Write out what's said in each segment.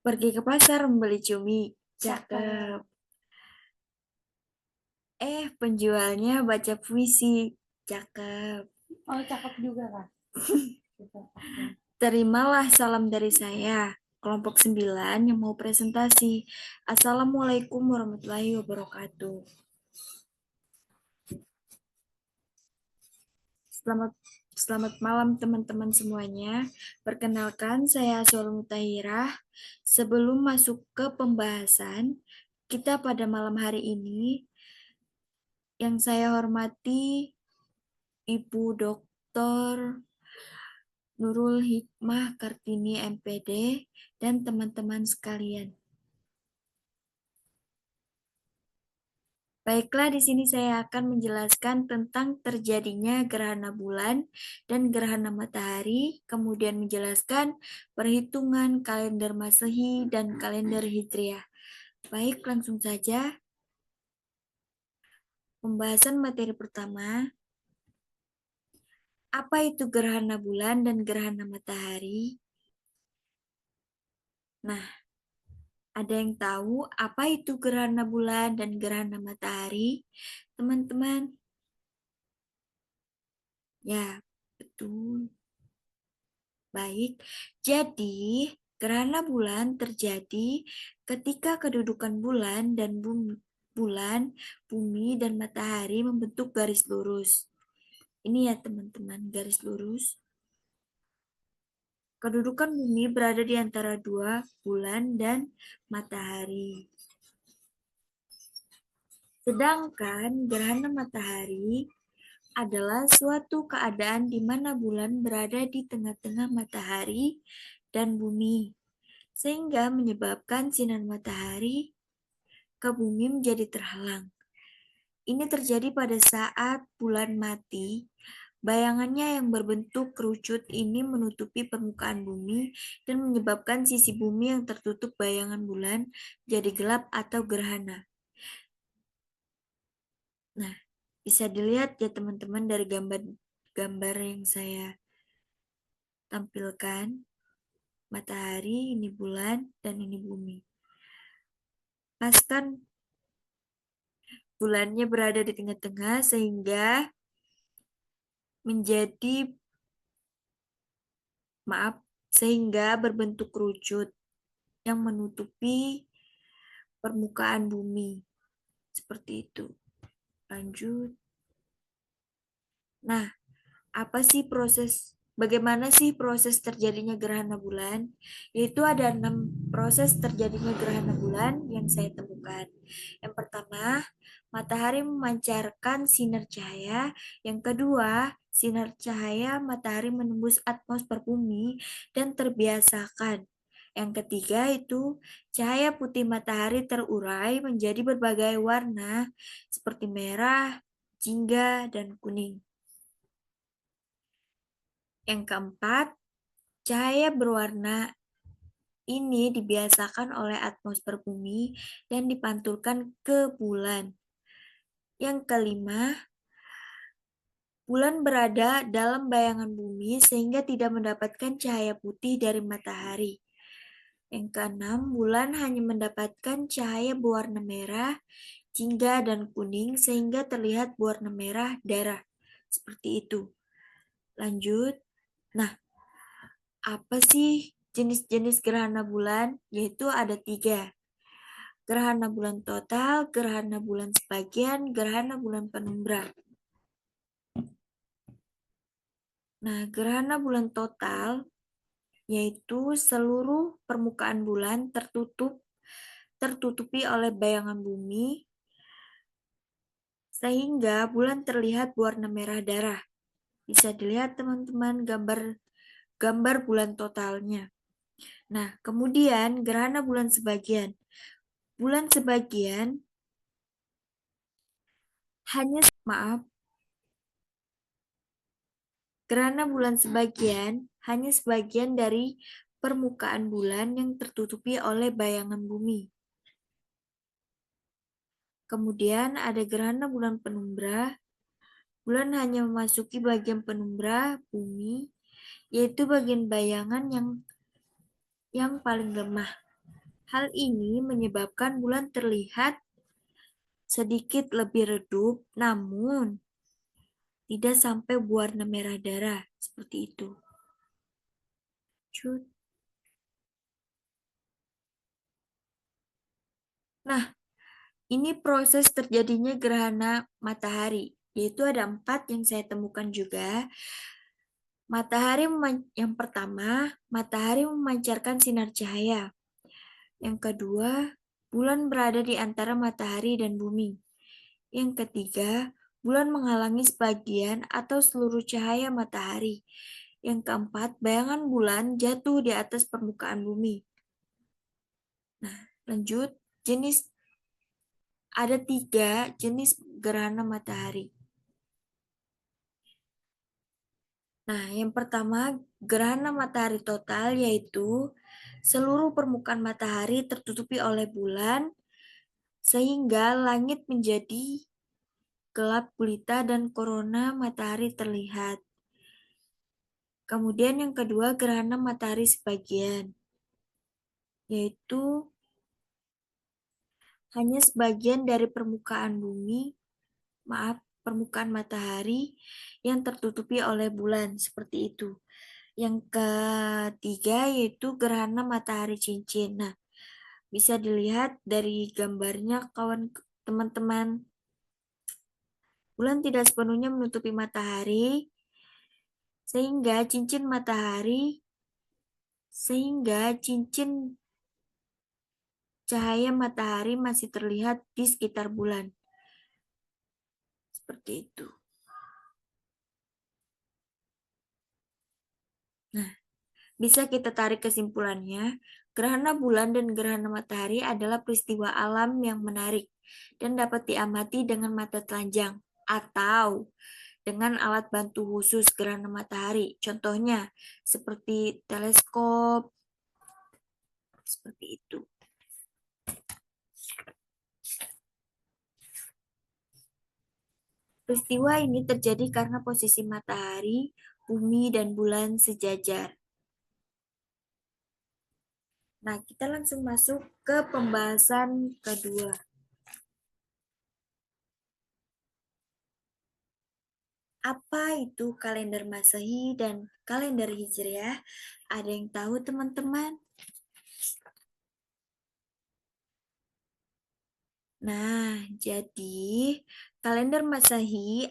Pergi ke pasar membeli cumi. Cakep. Penjualnya baca puisi. Cakep. Oh, cakep juga kan? Terimalah salam dari saya, kelompok 9 yang mau presentasi. Assalamualaikum warahmatullahi wabarakatuh. Selamat malam teman-teman semuanya. Perkenalkan, saya Aswal Mutahirah. Sebelum masuk ke pembahasan kita pada malam hari ini, yang saya hormati Ibu Dr. Nurul Hikmah Kartini MPD dan teman-teman sekalian. Baiklah, di sini saya akan menjelaskan tentang terjadinya gerhana bulan dan gerhana matahari, kemudian menjelaskan perhitungan kalender Masehi dan kalender Hijriah. Baik, langsung saja. Pembahasan materi pertama, apa itu gerhana bulan dan gerhana matahari? Nah, ada yang tahu apa itu gerhana bulan dan gerhana matahari, teman-teman? Ya, betul. Baik, jadi gerhana bulan terjadi ketika kedudukan bumi dan matahari membentuk garis lurus. Ini ya teman-teman, garis lurus. Kedudukan bumi berada di antara dua bulan dan matahari. Sedangkan gerhana matahari adalah suatu keadaan di mana bulan berada di tengah-tengah matahari dan bumi, sehingga menyebabkan sinar matahari ke bumi menjadi terhalang. Ini terjadi pada saat bulan mati. Bayangannya yang berbentuk kerucut ini menutupi permukaan bumi dan menyebabkan sisi bumi yang tertutup bayangan bulan jadi gelap atau gerhana. Nah, bisa dilihat ya teman-teman dari gambar yang saya tampilkan. Matahari, ini bulan, dan ini bumi. Pas kan bulannya berada di tengah-tengah sehingga sehingga berbentuk kerucut yang menutupi permukaan bumi. Seperti itu. Lanjut. Nah, bagaimana sih proses terjadinya gerhana bulan? Yaitu ada 6 proses terjadinya gerhana bulan yang saya temukan. Yang pertama, matahari memancarkan sinar cahaya. Yang kedua, sinar cahaya matahari menembus atmosfer bumi dan terbiasakan. Yang ketiga itu cahaya putih matahari terurai menjadi berbagai warna seperti merah, jingga, dan kuning. Yang keempat, cahaya berwarna ini dibiasakan oleh atmosfer bumi dan dipantulkan ke bulan. Yang kelima, bulan berada dalam bayangan bumi sehingga tidak mendapatkan cahaya putih dari matahari. Yang keenam, bulan hanya mendapatkan cahaya berwarna merah, jingga, dan kuning sehingga terlihat berwarna merah darah. Seperti itu. Lanjut. Nah, apa sih jenis-jenis gerhana bulan? Yaitu ada 3. Gerhana bulan total, gerhana bulan sebagian, gerhana bulan penumbra. Nah, gerhana bulan total yaitu seluruh permukaan bulan tertutupi oleh bayangan bumi sehingga bulan terlihat berwarna merah darah. Bisa dilihat teman-teman gambar bulan totalnya. Nah, kemudian gerhana bulan sebagian. Bulan sebagian gerhana bulan sebagian hanya sebagian dari permukaan bulan yang tertutupi oleh bayangan bumi. Kemudian ada gerhana bulan penumbra. Bulan hanya memasuki bagian penumbra bumi, yaitu bagian bayangan yang paling lemah. Hal ini menyebabkan bulan terlihat sedikit lebih redup, namun tidak sampai berwarna merah darah seperti itu. Nah, ini proses terjadinya gerhana matahari, yaitu ada 4 yang saya temukan juga. Yang pertama, matahari memancarkan sinar cahaya. Yang kedua, bulan berada di antara matahari dan bumi. Yang ketiga, bulan menghalangi sebagian atau seluruh cahaya matahari. Yang keempat, bayangan bulan jatuh di atas permukaan bumi. Nah, lanjut, ada 3 jenis gerhana matahari. Nah, yang pertama, gerhana matahari total, yaitu seluruh permukaan matahari tertutupi oleh bulan, sehingga langit menjadi gelap gulita dan korona matahari terlihat. Kemudian yang kedua, gerhana matahari sebagian, yaitu hanya sebagian dari permukaan matahari yang tertutupi oleh bulan, seperti itu. Yang ketiga yaitu gerhana matahari cincin. Nah, bisa dilihat dari gambarnya teman-teman. Bulan tidak sepenuhnya menutupi matahari, sehingga cincin cahaya matahari masih terlihat di sekitar bulan. Seperti itu. Nah, bisa kita tarik kesimpulannya, gerhana bulan dan gerhana matahari adalah peristiwa alam yang menarik dan dapat diamati dengan mata telanjang atau dengan alat bantu khusus gerhana matahari. Contohnya seperti teleskop, seperti itu. Peristiwa ini terjadi karena posisi matahari, bumi, dan bulan sejajar. Nah, kita langsung masuk ke pembahasan kedua. Apa itu kalender Masehi dan kalender Hijriah? Ada yang tahu, teman-teman? Nah, jadi kalender Masehi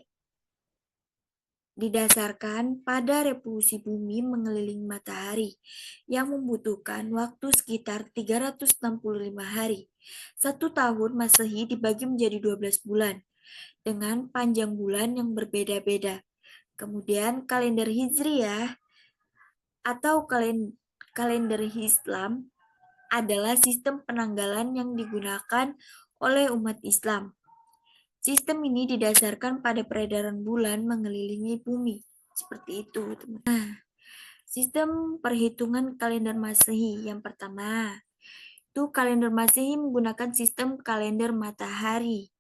didasarkan pada revolusi bumi mengelilingi matahari yang membutuhkan waktu sekitar 365 hari. 1 tahun Masehi dibagi menjadi 12 bulan dengan panjang bulan yang berbeda-beda. Kemudian kalender Hijriah atau kalender Islam adalah sistem penanggalan yang digunakan oleh umat Islam. Sistem ini didasarkan pada peredaran bulan mengelilingi bumi. Seperti itu, teman. Nah, sistem perhitungan kalender Masehi. Yang pertama, itu kalender Masehi menggunakan sistem kalender matahari.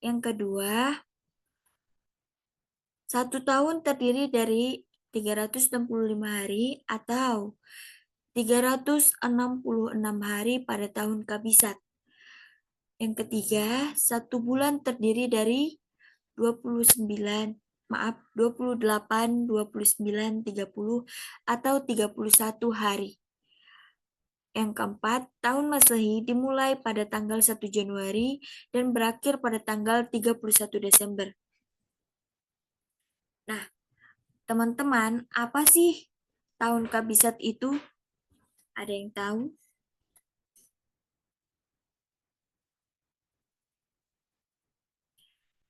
Yang kedua, 1 tahun terdiri dari 365 hari atau 366 hari pada tahun Kabisat. Yang ketiga, 1 bulan terdiri dari 28, 29, 30, atau 31 hari. Yang keempat, tahun Masehi dimulai pada tanggal 1 Januari dan berakhir pada tanggal 31 Desember. Nah, teman-teman, apa sih tahun Kabisat itu? Ada yang tahu?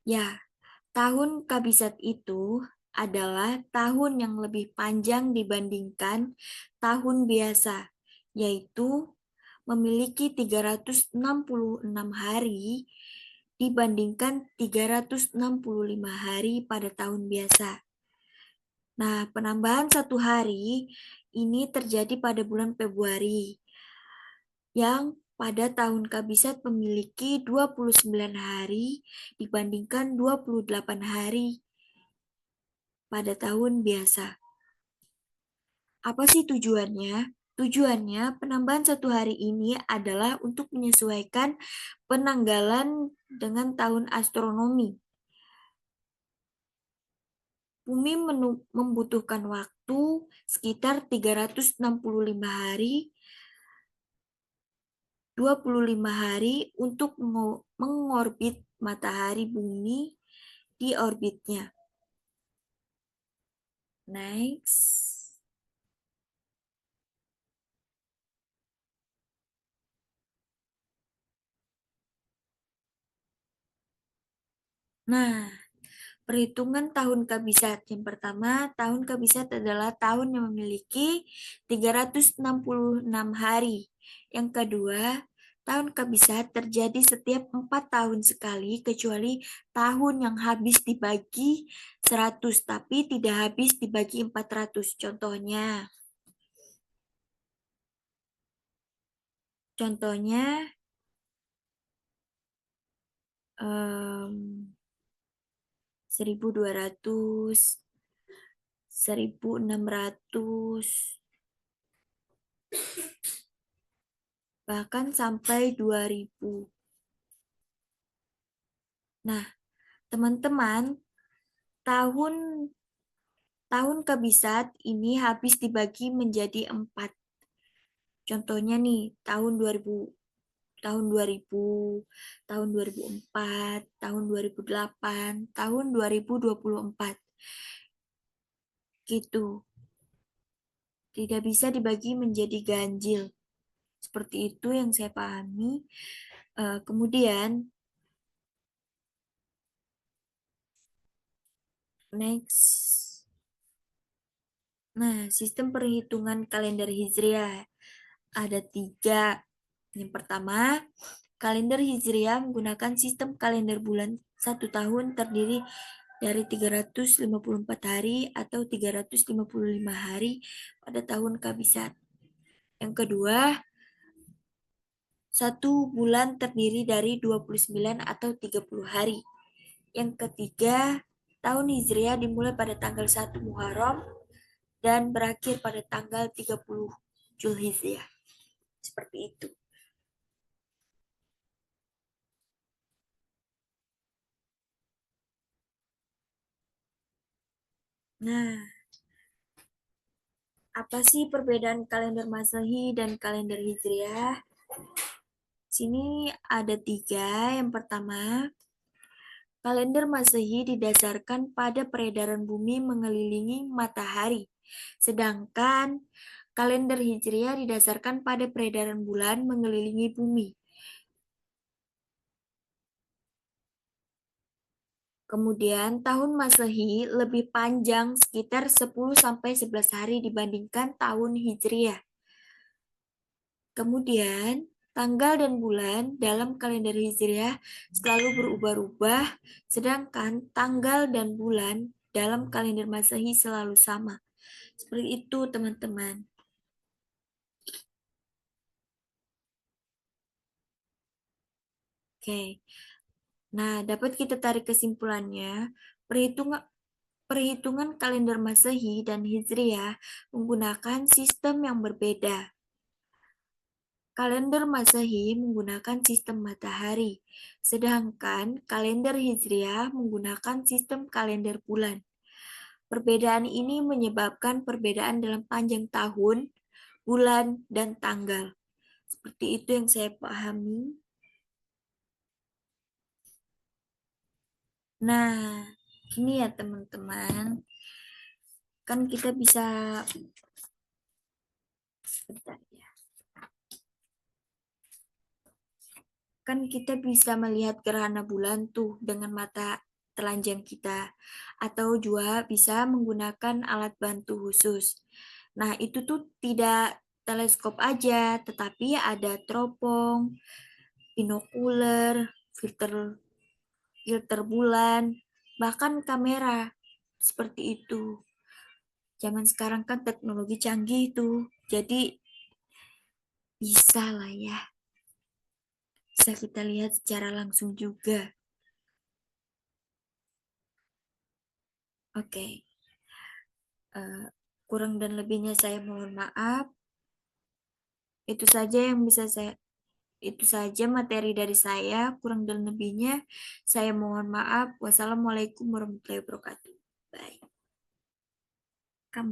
Ya, tahun Kabisat itu adalah tahun yang lebih panjang dibandingkan tahun biasa, yaitu memiliki 366 hari dibandingkan 365 hari pada tahun biasa. Nah, penambahan 1 hari ini terjadi pada bulan Februari, yang pada tahun Kabisat memiliki 29 hari dibandingkan 28 hari pada tahun biasa. Apa sih tujuannya? Tujuannya, penambahan satu hari ini adalah untuk menyesuaikan penanggalan dengan tahun astronomi. Bumi membutuhkan waktu sekitar 365 hari, 25 hari untuk mengorbit matahari bumi di orbitnya. Next. Nah, perhitungan tahun kabisat. Yang pertama, tahun kabisat adalah tahun yang memiliki 366 hari. Yang kedua, tahun kabisat terjadi setiap 4 tahun sekali, kecuali tahun yang habis dibagi 100, tapi tidak habis dibagi 400. Contohnya, 1200, 1600, bahkan sampai 2000. Nah, teman-teman, tahun tahun kabisat ini habis dibagi menjadi 4. Contohnya nih, tahun 2000, tahun 2000, tahun 2004, tahun 2008, tahun 2024. Gitu. Tidak bisa dibagi menjadi ganjil. Seperti itu yang saya pahami. Kemudian, next. Nah, sistem perhitungan kalender Hijriah ada 3. Yang pertama, kalender Hijriah menggunakan sistem kalender bulan 1 tahun terdiri dari 354 hari atau 355 hari pada tahun kabisat. Yang kedua, 1 bulan terdiri dari 29 atau 30 hari. Yang ketiga, tahun Hijriah dimulai pada tanggal 1 Muharram dan berakhir pada tanggal 30 Zulhijjah. Seperti itu. Nah, apa sih perbedaan kalender Masehi dan kalender Hijriah? Sini ada 3. Yang pertama, kalender Masehi didasarkan pada peredaran bumi mengelilingi matahari. Sedangkan kalender Hijriah didasarkan pada peredaran bulan mengelilingi bumi. Kemudian tahun Masehi lebih panjang sekitar 10-11 hari dibandingkan tahun Hijriah. Kemudian tanggal dan bulan dalam kalender Hijriah selalu berubah-ubah, sedangkan tanggal dan bulan dalam kalender Masehi selalu sama. Seperti itu, teman-teman. Oke. Nah, dapat kita tarik kesimpulannya, perhitungan perhitungan kalender Masehi dan Hijriah menggunakan sistem yang berbeda. Kalender Masehi menggunakan sistem matahari, sedangkan kalender Hijriah menggunakan sistem kalender bulan. Perbedaan ini menyebabkan perbedaan dalam panjang tahun, bulan, dan tanggal. Seperti itu yang saya pahami. Nah, gini ya teman-teman, kan kita bisa, bentar ya, kan kita bisa melihat gerhana bulan tuh dengan mata telanjang kita, atau juga bisa menggunakan alat bantu khusus. Nah, itu tuh tidak teleskop aja, tetapi ada teropong, binokular, filter filter bulan, bahkan kamera. Seperti itu. Zaman sekarang kan teknologi canggih tuh. Jadi bisa lah ya. Bisa kita lihat secara langsung juga. Oke. Eh, kurang dan lebihnya saya mohon maaf. Itu saja yang bisa saya Itu saja materi dari saya. Kurang dan lebihnya saya mohon maaf. Wassalamualaikum warahmatullahi wabarakatuh. Bye. Kamu